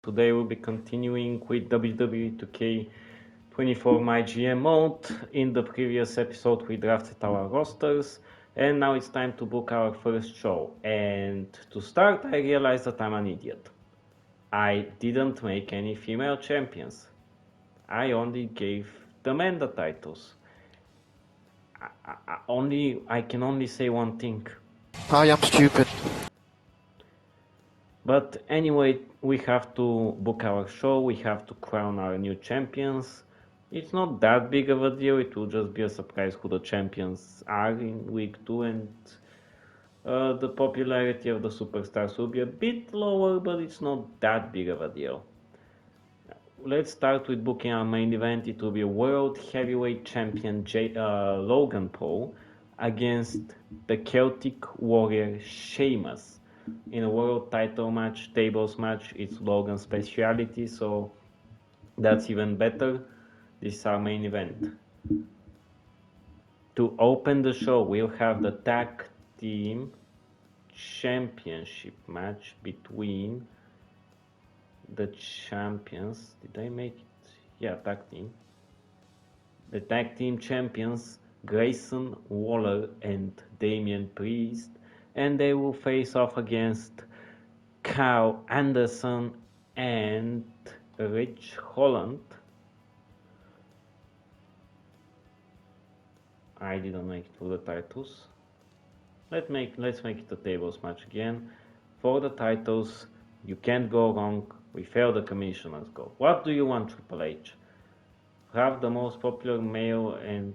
Today we'll be continuing with WWE 2K24 MyGM mode. In the previous episode we drafted our rosters and now it's time to book our first show. And to start I realized that I'm an idiot. I didn't make any female champions. I only gave the men the titles. I can only say one thing. I am stupid. But anyway, we have to book our show, we have to crown our new champions. It's not that big of a deal, it will just be a surprise who the champions are in week 2, and the popularity of the superstars will be a bit lower, but it's not that big of a deal. Let's start with booking our main event. It will be World Heavyweight Champion Logan Paul against the Celtic Warrior Sheamus. In a world title match, tables match, it's Logan's speciality, so that's even better. This is our main event. To open the show, we'll have the tag team championship match between the champions. Did I make it? Yeah, tag team. The tag team champions Grayson Waller and Damian Priest, and they will face off against Kyle Anderson and Rich Holland. I didn't make it for the titles. Let's make it a tables match again. For the titles, you can't go wrong. We failed the commissioner's goal. What do you want, Triple H? Have the most popular male and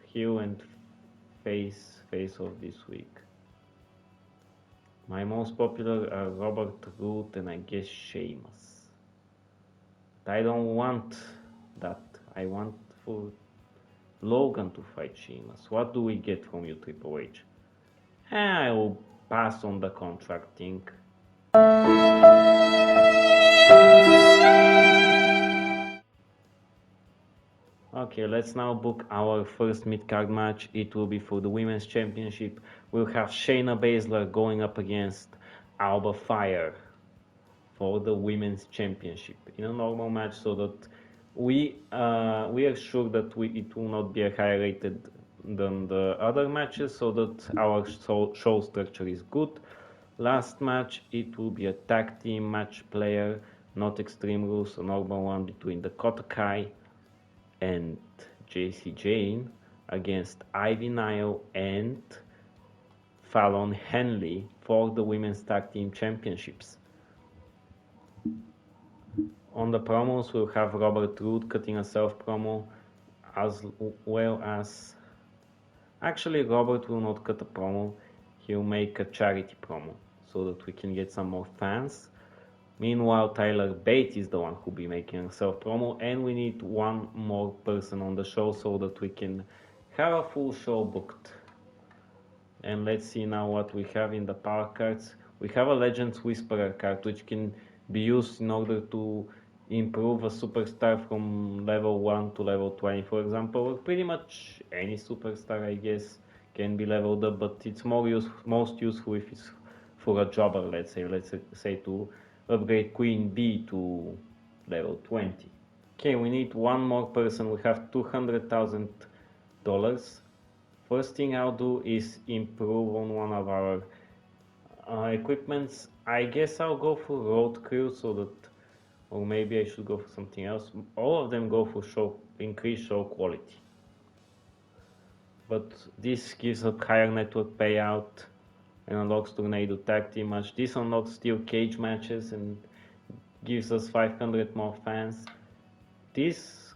heel and face of this week. My most popular are Robert Root and I guess Sheamus. But I don't want that. I want for Logan to fight Sheamus. What do we get from you, Triple H? I will pass on the contract thing. Okay, let's now book our first mid-card match. It will be for the Women's Championship. We'll have Shayna Baszler going up against Alba Fire for the Women's Championship in a normal match, so that we are sure that it will not be a higher rated than the other matches, so that our show structure is good. Last match, it will be a tag team match player, not Extreme Rules, a normal one between the Kotakai and JC Jane against Ivy Nile and Fallon Henley for the Women's Tag Team Championships. On the promos, we'll have Robert Roode cutting a self-promo, as well as... Actually, Robert will not cut a promo, he'll make a charity promo, so that we can get some more fans. Meanwhile, Tyler Bate is the one who'll be making a self-promo, and we need one more person on the show so that we can have a full show booked. And let's see now what we have in the power cards. We have a Legends Whisperer card, which can be used in order to improve a superstar from level 1 to level 20, for example, or pretty much any superstar, I guess, can be leveled up, but it's most useful if it's for a jobber, let's say to upgrade Queen Bee to level 20. Okay, we need one more person. We have $200,000. First thing I'll do is improve on one of our equipments. I guess I'll go for Road Crew, so that, or maybe I should go for something else. All of them go for increased show quality. But this gives a higher network payout and unlocks Tornado Tag Team match. This unlocks Steel Cage matches and gives us 500 more fans. This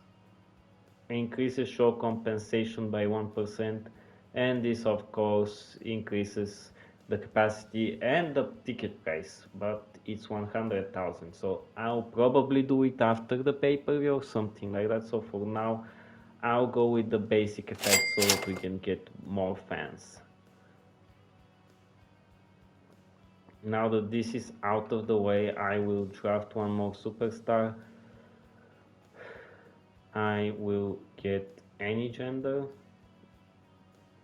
increases show compensation by 1%, and this of course increases the capacity and the ticket price, but it's 100,000, so I'll probably do it after the pay-per-view or something like that. So for now I'll go with the basic effect so that we can get more fans. Now that this is out of the way, I will draft one more superstar. I will get any gender.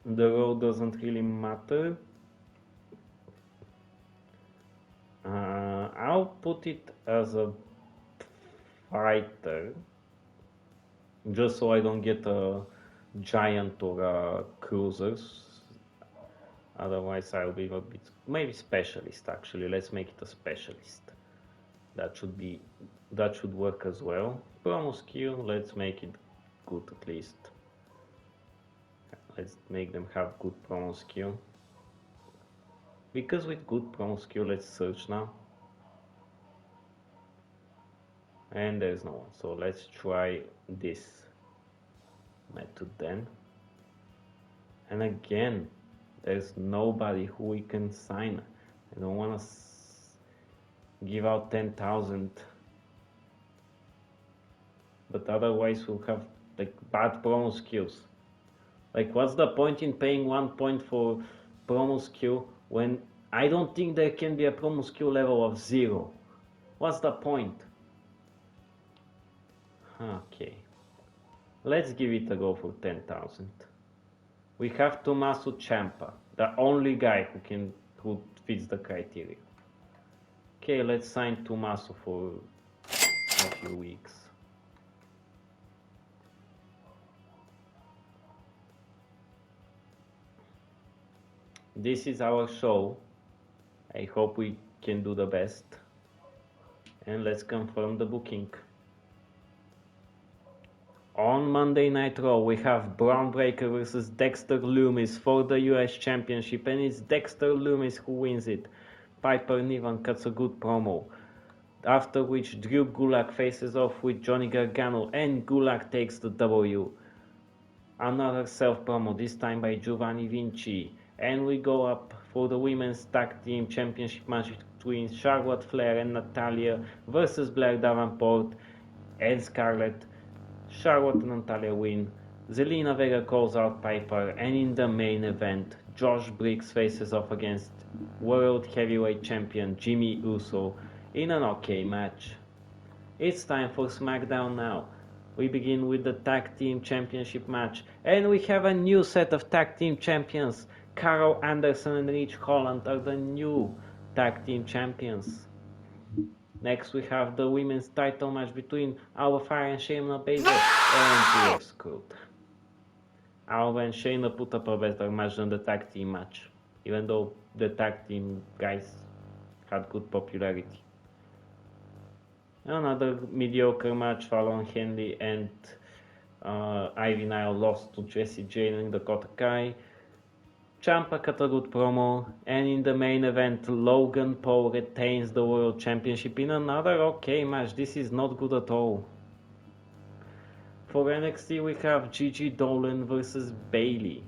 The role doesn't really matter. I'll put it as a fighter, just so I don't get a giant or a cruisers. Otherwise, I'll be a bit, maybe specialist actually. Let's make it a specialist. That should work as well. Promo skill, let's make it good at least. Let's make them have good promo skill. Because with good promo skill, let's search now. And there's no one. So let's try this method then. And again, there's nobody who we can sign. I don't want to give out 10,000. But otherwise we'll have like bad promo skills. Like, what's the point in paying 1 point for promo skill when I don't think there can be a promo skill level of 0? What's the point? Okay. Let's give it a go for 10,000. We have Tommaso Ciampa, the only guy who fits the criteria. Okay, let's sign Tommaso for a few weeks. This is our show. I hope we can do the best. And let's confirm the booking. On Monday Night Raw, we have Braun Breaker versus Dexter Lumis for the US Championship, and it's Dexter Lumis who wins it. Piper Niven cuts a good promo, after which Drew Gulak faces off with Johnny Gargano, and Gulak takes the W. Another self-promo, this time by Giovanni Vinci, and we go up for the Women's Tag Team Championship match between Charlotte Flair and Natalya versus Blair Davenport and Scarlett. Charlotte and Natalya win. Zelina Vega calls out Piper, and in the main event, Josh Briggs faces off against World Heavyweight Champion Jimmy Uso in an okay match. It's time for Smackdown now. We begin with the Tag Team Championship match, and we have a new set of Tag Team Champions. Carl Anderson and Rich Holland are the new Tag Team Champions. Next we have the women's title match between Alba Fire and Shayna Baszler, and we are screwed. Alba and Shayna put up a better match than the tag team match, even though the tag team guys had good popularity. Another mediocre match, Fallon Henley and Ivy Nile lost to Jessie Jane and Dakota Kai. Ciampa cut a good promo, and in the main event, Logan Paul retains the World Championship in another okay match. This is not good at all. For NXT, we have Gigi Dolan versus Bayley,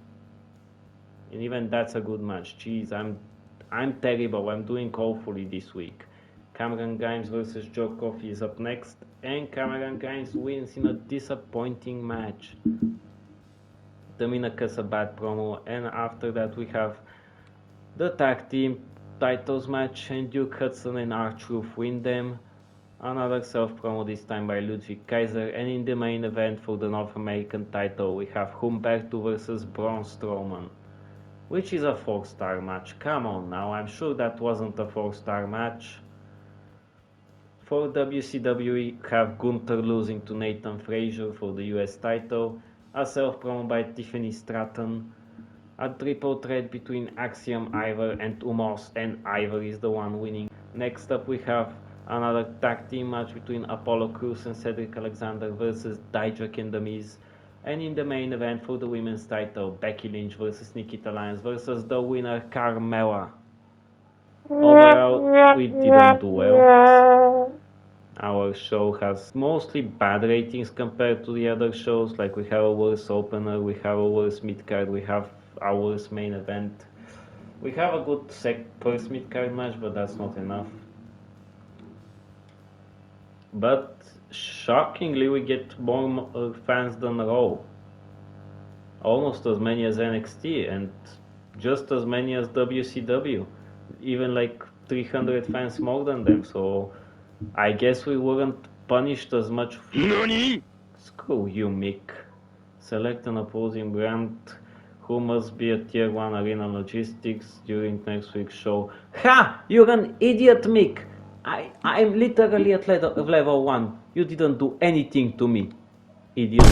and even that's a good match. Jeez, I'm terrible. I'm doing awfully this week. Cameron Grimes versus Joe Coffey is up next, and Cameron Grimes wins in a disappointing match. Tamina cuts a bad promo, and after that we have the tag team titles match, and Duke Hudson and R-Truth win them. Another self-promo, this time by Ludwig Kaiser, and in the main event for the North American title we have Humberto versus Braun Strowman, which is a 4-star match. Come on now, I'm sure that wasn't a 4-star match. For WCW we have Gunther losing to Nathan Frazier for the US title, a self-promo by Tiffany Stratton, a triple threat between Axiom, Ivor and Umos, and Ivor is the one winning. Next up we have another tag team match between Apollo Crews and Cedric Alexander versus Dijak and The Miz, and in the main event for the women's title, Becky Lynch versus Nikita Lyons versus the winner Carmella. Overall, we didn't do well. Our show has mostly bad ratings compared to the other shows. Like, we have a worse opener, we have a worse mid-card, we have our worst main event. We have a good first mid-card match, but that's not enough. But shockingly, we get more fans than Raw. Almost as many as NXT, and just as many as WCW. Even like 300 fans more than them, so I guess we weren't punished as much. NANI? Screw you, Mick. Select an opposing brand who must be a tier 1 arena logistics during next week's show. Ha! You're an idiot, Mick! I'm literally at level 1. You didn't do anything to me, idiot.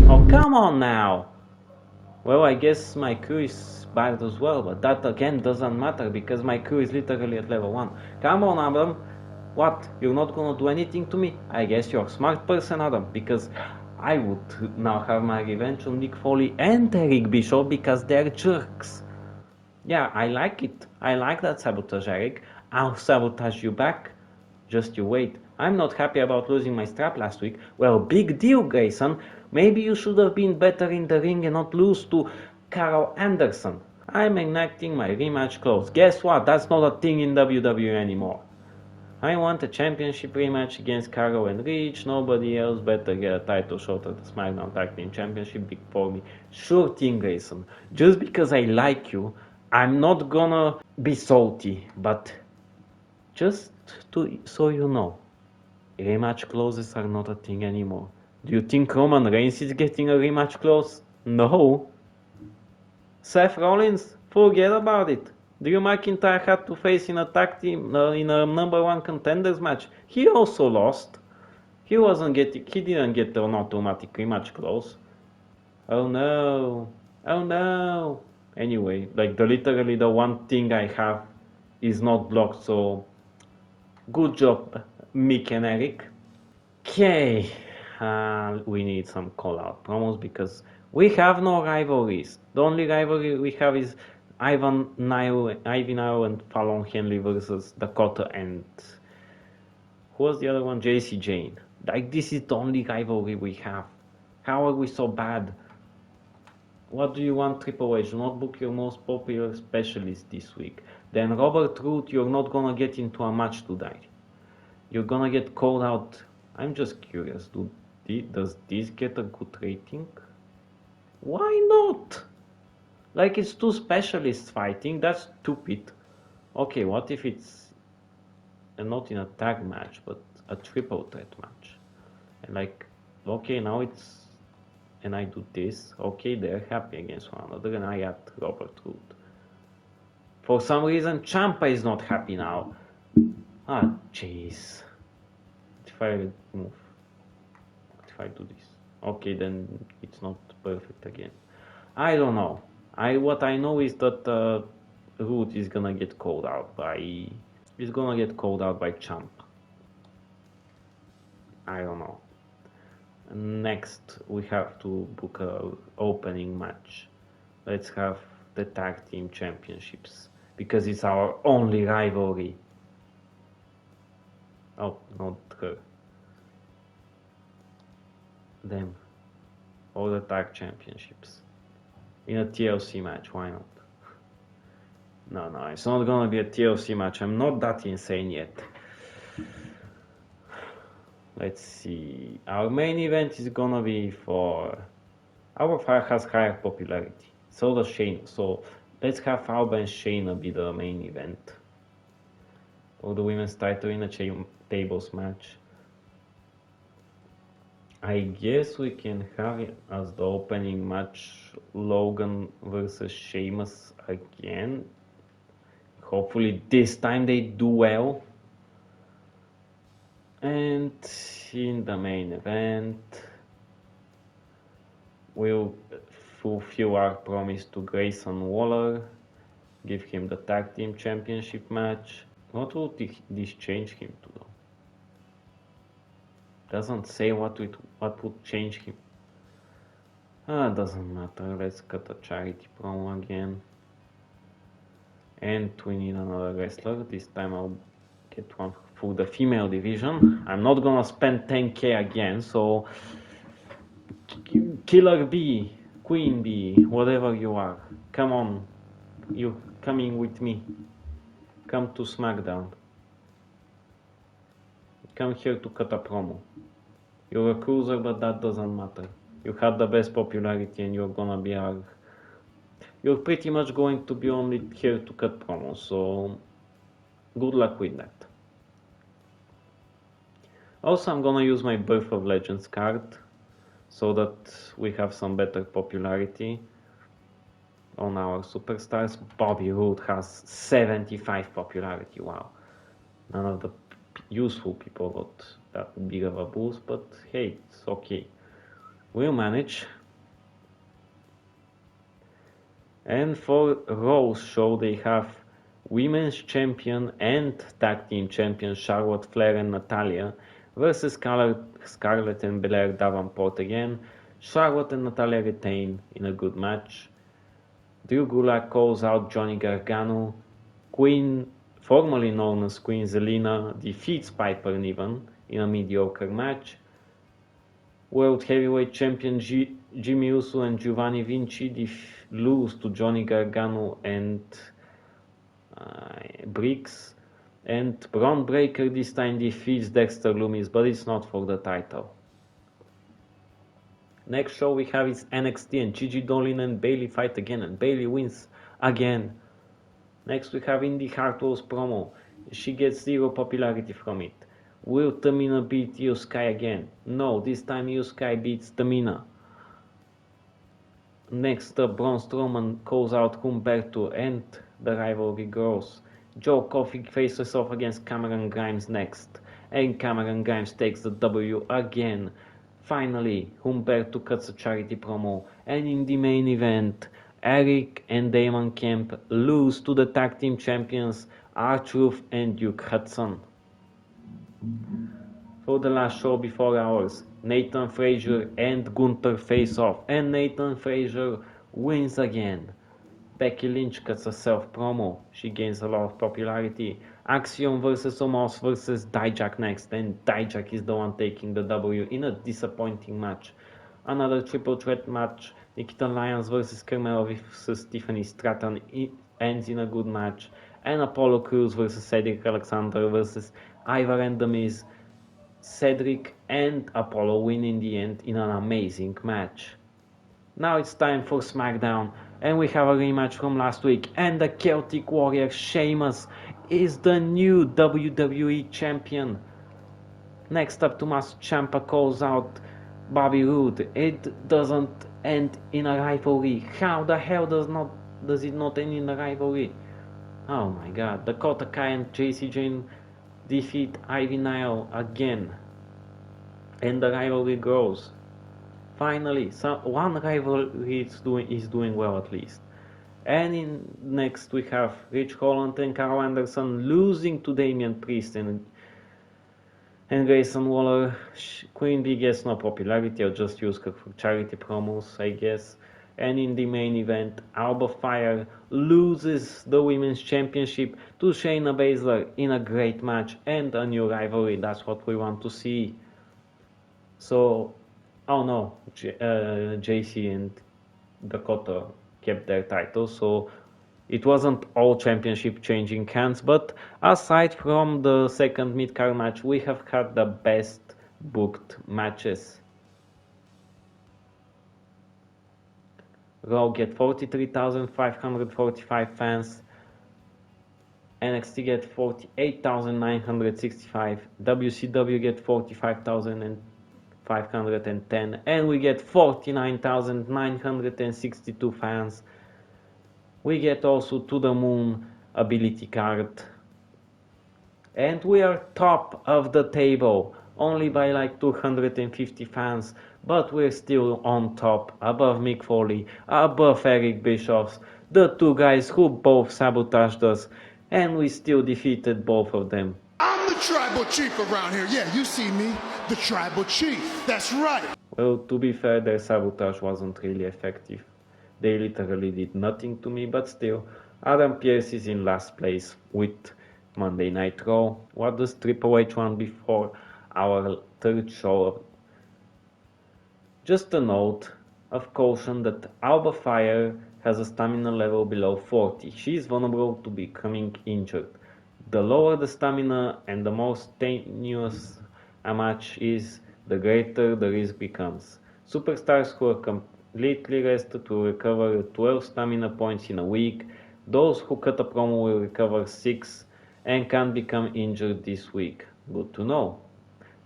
Oh, come on now. Well, I guess my crew is bad as well, but that again doesn't matter because my crew is literally at level 1. Come on, Adam. What? You're not gonna do anything to me? I guess you're a smart person, Adam, because I would now have my revenge on Mick Foley and Eric Bischoff because they're jerks. Yeah, I like it. I like that sabotage, Eric. I'll sabotage you back. Just you wait. I'm not happy about losing my strap last week. Well, big deal, Grayson. Maybe you should have been better in the ring and not lose to Carl Anderson. I'm enacting my rematch clause. Guess what? That's not a thing in WWE anymore. I want a championship rematch against Carl and Rich. Nobody else better get a title shot at the Smackdown Tag Team Championship before me. Sure thing, Grayson. Just because I like you, I'm not gonna be salty, but just so you know, rematch clauses are not a thing anymore. Do you think Roman Reigns is getting a rematch clause? No. Seth Rollins? Forget about it. Drew McIntyre had to face in a tag team in a number 1 contenders match. He also lost. He didn't get an automatic rematch clause. Oh no. Oh no. Anyway, like literally the one thing I have is not blocked, so good job, Mick and Eric. Okay, we need some call-out promos because we have no rivalries. The only rivalry we have is Ivy Nile and Fallon Henley versus Dakota and who was the other one? JC Jane. Like this is the only rivalry we have. How are we so bad? What do you want, Triple H? Do not book your most popular specialist this week. Then Robert Roode, you're not gonna get into a match today. You're gonna get called out. I'm just curious, does this get a good rating? Why not? Like it's two specialists fighting, that's stupid. Okay, what if it's not in a tag match, but a triple threat match? And like, okay, now it's, and I do this, okay, they're happy against one another, and I add Robert Roode. For some reason, Ciampa is not happy now. Ah, jeez. If I move, if I do this, okay, then it's not perfect again. I don't know. What I know is that Roode is gonna get called out by Champ. I don't know. Next, we have to book a opening match. Let's have the tag team championships because it's our only rivalry. Oh, not her. Them. All the tag championships. In a TLC match, why not? No, it's not gonna be a TLC match. I'm not that insane yet. Let's see. Our main event is gonna be for... Our fire has higher popularity. So does Shayna. So let's have Alba and Shayna be the main event. For the women's title in a tables match. I guess we can have it as the opening match Logan versus Sheamus again. Hopefully this time they do well. And in the main event, we'll fulfill our promise to Grayson Waller, give him the tag team championship match. What would this change him to though? Doesn't say what would change him. Doesn't matter, let's cut a charity promo again. And we need another wrestler. This time I'll get one for the female division. I'm not gonna spend 10k again, so Killer B, Queen B, whatever you are, come on, you coming with me. Come to Smackdown. Come here to cut a promo. You're a cruiser, but that doesn't matter. You had the best popularity and you're gonna be you're pretty much going to be only here to cut promos, so good luck with that. Also, I'm gonna use my Birth of Legends card so that we have some better popularity on our superstars. Bobby Roode has 75 popularity, wow. None of the useful people got that big of a boost, but hey, it's okay. We'll manage. And for Raw's show, they have Women's Champion and Tag Team Champion Charlotte Flair and Natalya versus Scarlett and Belair Davenport again. Charlotte and Natalya retain in a good match. Drew Gulak calls out Johnny Gargano. Queen, formerly known as Queen Zelina, defeats Piper Niven in a mediocre match. World Heavyweight Champion Jimmy Uso and Giovanni Vinci lose to Johnny Gargano and Briggs. And Braun Breaker this time defeats Dexter Lumis, but it's not for the title. Next show we have is NXT, and Gigi Dolin and Bayley fight again, and Bayley wins again. Next we have Indy Hartwell's promo. She gets zero popularity from it. Will Tamina beat Io Sky again? No, this time Io Sky beats Tamina. Next up, Braun Strowman calls out Humberto and the rivalry grows. Joe Coffey faces off against Cameron Grimes next, and Cameron Grimes takes the W again. Finally, Humberto cuts a charity promo, and in the main event, Eric and Damon Kemp lose to the tag team champions R-Truth and Duke Hudson. For the last show before ours, Nathan Frazier and Gunther face off, and Nathan Frazier wins again. Becky Lynch cuts a self-promo. She gains a lot of popularity. Axiom versus Omos versus Dijak next, and Dijak is the one taking the W in a disappointing match. Another triple threat match, Nikita Lyons versus Carmelo versus Tiffany Stratton ends in a good match, and Apollo Crews versus Cedric Alexander versus Ivar and The Miz. Cedric and Apollo win in the end in an amazing match. Now it's time for Smackdown, and we have a rematch from last week, and the Celtic Warrior Sheamus is the new WWE Champion. Next up, Tommaso Ciampa calls out Bobby Roode. It doesn't end in a rivalry. How the hell does it not end in a rivalry? Oh my god. Dakota Kai and JC Jane defeat Ivy Nile again, and the rivalry grows. Finally, one rivalry is doing well at least. And next we have Rich Holland and Carl Anderson losing to Damian Priest and Grayson Waller. Queen Bee gets no popularity, I'll just use her for charity promos, I guess. And in the main event, Alba Fire loses the Women's Championship to Shayna Baszler in a great match and a new rivalry. That's what we want to see. So, oh no, JC and Dakota kept their titles, so it wasn't all championship changing hands, but aside from the second mid-card match, we have had the best booked matches. Raw get 43,545 fans, NXT get 48,965, WCW get 45,510, and we get 49,962 fans. We get also To The Moon ability card, and we are top of the table, only by like 250 fans, but we're still on top, above Mick Foley, above Eric Bischoff, the two guys who both sabotaged us, and we still defeated both of them. I'm the tribal chief around here. Yeah, you see me, the tribal chief. That's right. Well, to be fair, their sabotage wasn't really effective. They literally did nothing to me, but still, Adam Pearce is in last place with Monday Night Raw. What does Triple H want before our third show? Just a note of caution that Alba Fire has a stamina level below 40. She is vulnerable to becoming injured. The lower the stamina and the more strenuous a match is, the greater the risk becomes. Superstars who are completely rested will recover 12 stamina points in a week. Those who cut a promo will recover 6 and can't become injured this week. Good to know.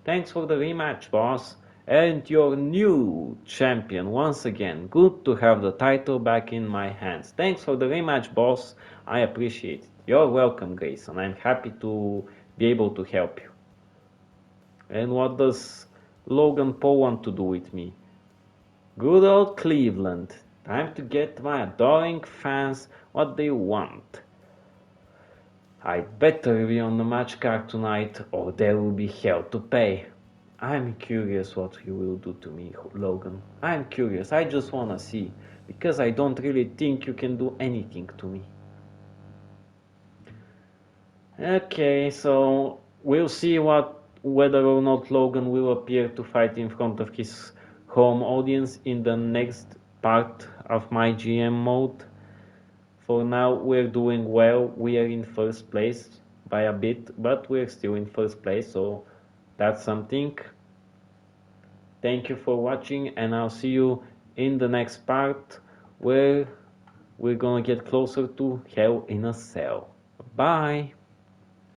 Thanks for the rematch, boss. And your new champion once again. Good to have the title back in my hands. Thanks for the rematch, boss. I appreciate it. You're welcome, Grayson. I'm happy to be able to help you. And what does Logan Paul want to do with me? Good old Cleveland. Time to get my adoring fans what they want. I better be on the match card tonight or there will be hell to pay. I'm curious what you will do to me, Logan. I'm curious. I just wanna see. Because I don't really think you can do anything to me. Okay, so we'll see whether or not Logan will appear to fight in front of his home audience in the next part of MYGM mode. For now, we're doing well. We are in first place by a bit, but we're still in first place, so that's something. Thank you for watching, and I'll see you in the next part where we're gonna get closer to Hell in a Cell. Bye!